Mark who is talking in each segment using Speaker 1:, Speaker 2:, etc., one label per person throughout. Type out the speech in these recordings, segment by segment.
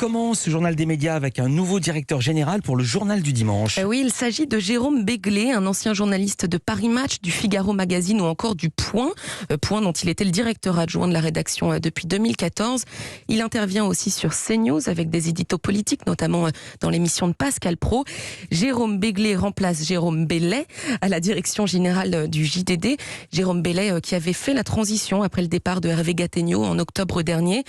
Speaker 1: commence ce journal des médias avec un nouveau directeur général pour le journal du dimanche.
Speaker 2: Oui, il s'agit de Jérôme Béglé, un ancien journaliste de Paris Match, du Figaro Magazine ou encore du Point. Point dont il était le directeur adjoint de la rédaction depuis 2014. Il intervient aussi sur CNews avec des éditos politiques, notamment dans l'émission de Pascal Praud. Jérôme Béglé remplace Jérôme Bellet à la direction générale du JDD. Jérôme Bellet qui avait fait la transition après le départ de Hervé Gattegno en octobre dernier.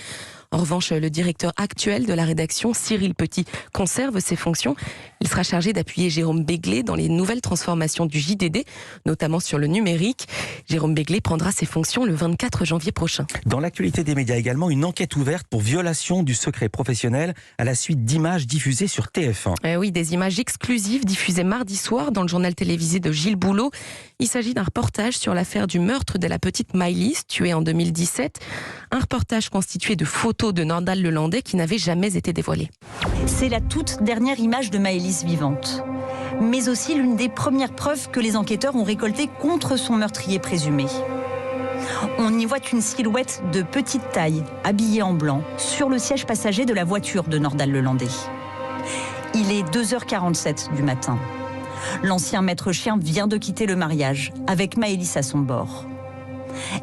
Speaker 2: En revanche, le directeur actuel de la rédaction, Cyril Petit, conserve ses fonctions. Il sera chargé d'appuyer Jérôme Béglé dans les nouvelles transformations du JDD, notamment sur le numérique. Jérôme Béglé prendra ses fonctions le 24 janvier prochain.
Speaker 1: Dans l'actualité des médias également, une enquête ouverte pour violation du secret professionnel à la suite d'images diffusées sur TF1.
Speaker 2: Oui, des images exclusives diffusées mardi soir dans le journal télévisé de Gilles Boulot. Il s'agit d'un reportage sur l'affaire du meurtre de la petite Maëlys, tuée en 2017. Un reportage constitué de photos de Nordal-Lelandais qui n'avait jamais été dévoilées.
Speaker 3: C'est la toute dernière image de Maëlys vivante, mais aussi l'une des premières preuves que les enquêteurs ont récoltées contre son meurtrier présumé. On y voit une silhouette de petite taille, habillée en blanc, sur le siège passager de la voiture de Nordal-Lelandais. Il est 2h47 du matin. L'ancien maître chien vient de quitter le mariage, avec Maëlys à son bord.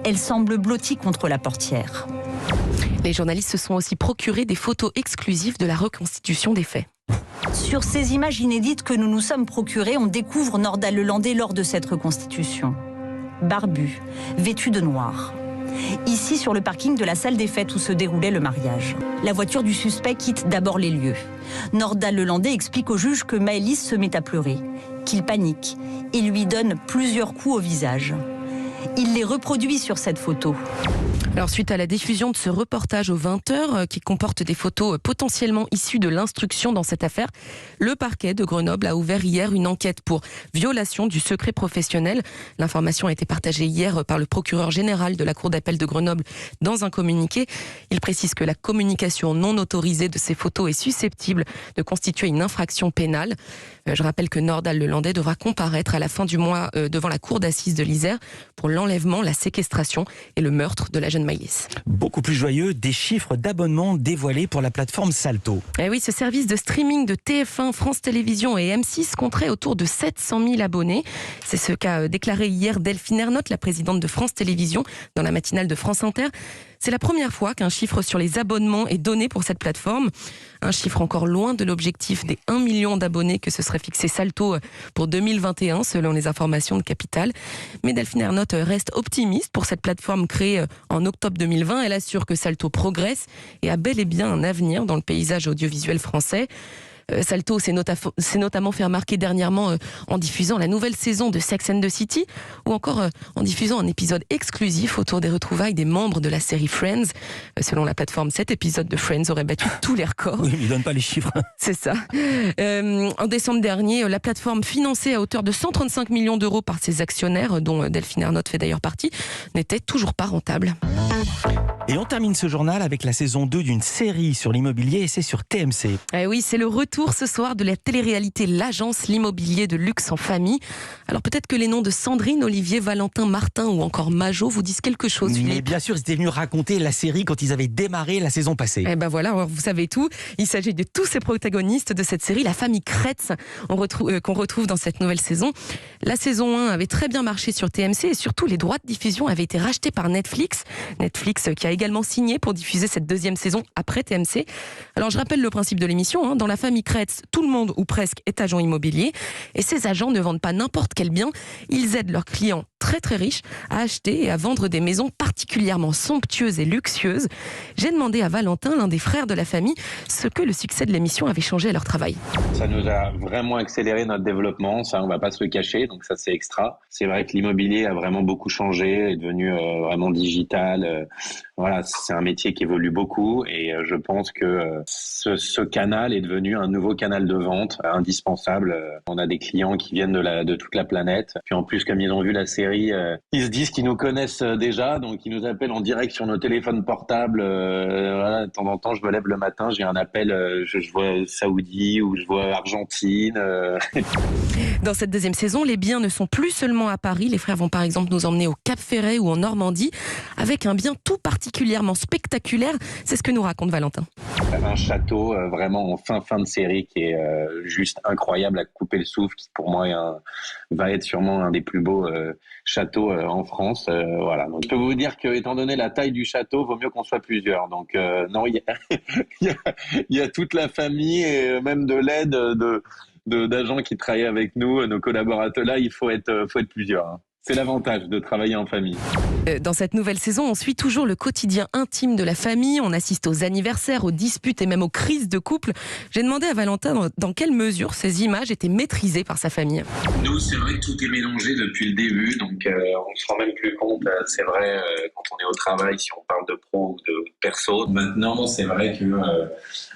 Speaker 3: Elle semble blottie contre la portière.
Speaker 2: Les journalistes se sont aussi procurés des photos exclusives de la reconstitution des faits.
Speaker 3: Sur ces images inédites que nous nous sommes procurées, on découvre Nordal-Lelandais lors de cette reconstitution. Barbu, vêtu de noir. Ici, sur le parking de la salle des fêtes où se déroulait le mariage. La voiture du suspect quitte d'abord les lieux. Nordal-Lelandais explique au juge que Maëlys se met à pleurer, qu'il panique et lui donne plusieurs coups au visage. Il les reproduit sur cette photo.
Speaker 2: Alors, suite à la diffusion de ce reportage aux 20h qui comporte des photos potentiellement issues de l'instruction dans cette affaire, le parquet de Grenoble a ouvert hier une enquête pour violation du secret professionnel. L'information a été partagée hier par le procureur général de la Cour d'appel de Grenoble dans un communiqué. Il précise que la communication non autorisée de ces photos est susceptible de constituer une infraction pénale. Je rappelle que Nordal-Lelandais devra comparaître à la fin du mois devant la cour d'assises de l'Isère pour l'enlèvement, la séquestration et le meurtre de la jeune Maëlys.
Speaker 1: Beaucoup plus joyeux, des chiffres d'abonnements dévoilés pour la plateforme Salto.
Speaker 2: Et oui, ce service de streaming de TF1, France Télévisions et M6 compterait autour de 700 000 abonnés. C'est ce qu'a déclaré hier Delphine Ernotte, la présidente de France Télévisions, dans la matinale de France Inter. C'est la première fois qu'un chiffre sur les abonnements est donné pour cette plateforme. Un chiffre encore loin de l'objectif des 1 million d'abonnés que se serait fixé Salto pour 2021, selon les informations de Capital. Mais Delphine Ernotte reste optimiste pour cette plateforme créée en octobre 2020. Elle assure que Salto progresse et a bel et bien un avenir dans le paysage audiovisuel français. Salto s'est notamment fait remarquer dernièrement en diffusant la nouvelle saison de Sex and the City ou encore en diffusant un épisode exclusif autour des retrouvailles des membres de la série Friends. Selon la plateforme, cet épisode de Friends aurait battu tous les records.
Speaker 1: Oui, mais il donne pas les chiffres.
Speaker 2: C'est ça. En décembre dernier, la plateforme financée à hauteur de 135 millions d'euros par ses actionnaires, dont Delphine Ernotte fait d'ailleurs partie, n'était toujours pas rentable.
Speaker 1: Et on termine ce journal avec la saison 2 d'une série sur l'immobilier et c'est sur TMC.
Speaker 2: Oui, c'est le retour ce soir de la télé-réalité L'Agence, l'immobilier de luxe en famille. Alors peut-être que les noms de Sandrine, Olivier, Valentin, Martin ou encore Majot vous disent quelque chose.
Speaker 1: Mais bien sûr, ils étaient venus raconter la série quand ils avaient démarré la saison passée.
Speaker 2: Et ben voilà, vous savez tout. Il s'agit de tous ces protagonistes de cette série, la famille Kretz, qu'on retrouve dans cette nouvelle saison. La saison 1 avait très bien marché sur TMC et surtout les droits de diffusion avaient été rachetés par Netflix. Netflix qui a également signé pour diffuser cette deuxième saison après TMC. Alors je rappelle le principe de l'émission. Dans la famille Kretz, tout le monde ou presque est agent immobilier et ces agents ne vendent pas n'importe quel bien. Ils aident leurs clients très très riches à acheter et à vendre des maisons particulièrement somptueuses et luxueuses. J'ai demandé à Valentin, l'un des frères de la famille, ce que le succès de l'émission avait changé à leur travail.
Speaker 4: Ça nous a vraiment accéléré notre développement, ça on va pas se le cacher, donc ça c'est extra. C'est vrai que l'immobilier a vraiment beaucoup changé, est devenu vraiment digital. Voilà, c'est un métier qui évolue beaucoup et je pense que ce canal est devenu un nouveau canal de vente indispensable. On a des clients qui viennent de toute la planète. Puis en plus, comme ils ont vu la série, ils se disent qu'ils nous connaissent déjà, donc ils nous appellent en direct sur nos téléphones portables. Voilà, de temps en temps, je me lève le matin, j'ai un appel, je vois Saoudi ou je vois Argentine.
Speaker 2: Dans cette deuxième saison, les biens ne sont plus seulement à Paris. Les frères vont par exemple nous emmener au Cap Ferret ou en Normandie avec un bien tout particulier particulièrement spectaculaire. C'est ce que nous raconte Valentin.
Speaker 4: Un château vraiment en fin de série qui est juste incroyable à couper le souffle, qui pour moi va être sûrement un des plus beaux châteaux en France. Voilà. Donc, je peux vous dire que, étant donné la taille du château, vaut mieux qu'on soit plusieurs. Donc non, il y a toute la famille et même de l'aide d'agents qui travaillent avec nous, nos collaborateurs. Là, il faut être plusieurs. Hein. C'est l'avantage de travailler en famille.
Speaker 2: Dans cette nouvelle saison, on suit toujours le quotidien intime de la famille. On assiste aux anniversaires, aux disputes et même aux crises de couple. J'ai demandé à Valentin dans quelle mesure ces images étaient maîtrisées par sa famille.
Speaker 4: Nous, c'est vrai que tout est mélangé depuis le début, donc on ne se rend même plus compte. C'est vrai, quand on est au travail, si on parle de pro ou de perso. Maintenant, c'est vrai que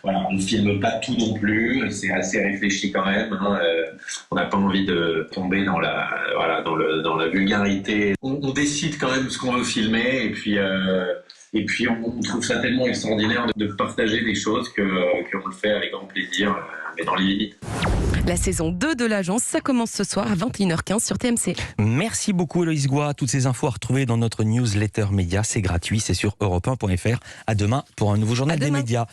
Speaker 4: voilà, on ne filme pas tout non plus. C'est assez réfléchi quand même. Hein. On n'a pas envie de tomber dans la vulgarité. On décide quand même ce qu'on veut filmer, et puis on trouve ça tellement extraordinaire de partager des choses qu'on le fait avec grand plaisir, mais dans les limites.
Speaker 2: La saison 2 de l'agence, ça commence ce soir à 21h15 sur TMC.
Speaker 1: Merci beaucoup Héloïse Goua. Toutes ces infos à retrouver dans notre newsletter média. C'est gratuit, c'est sur europe1.fr. À demain pour un nouveau journal des médias.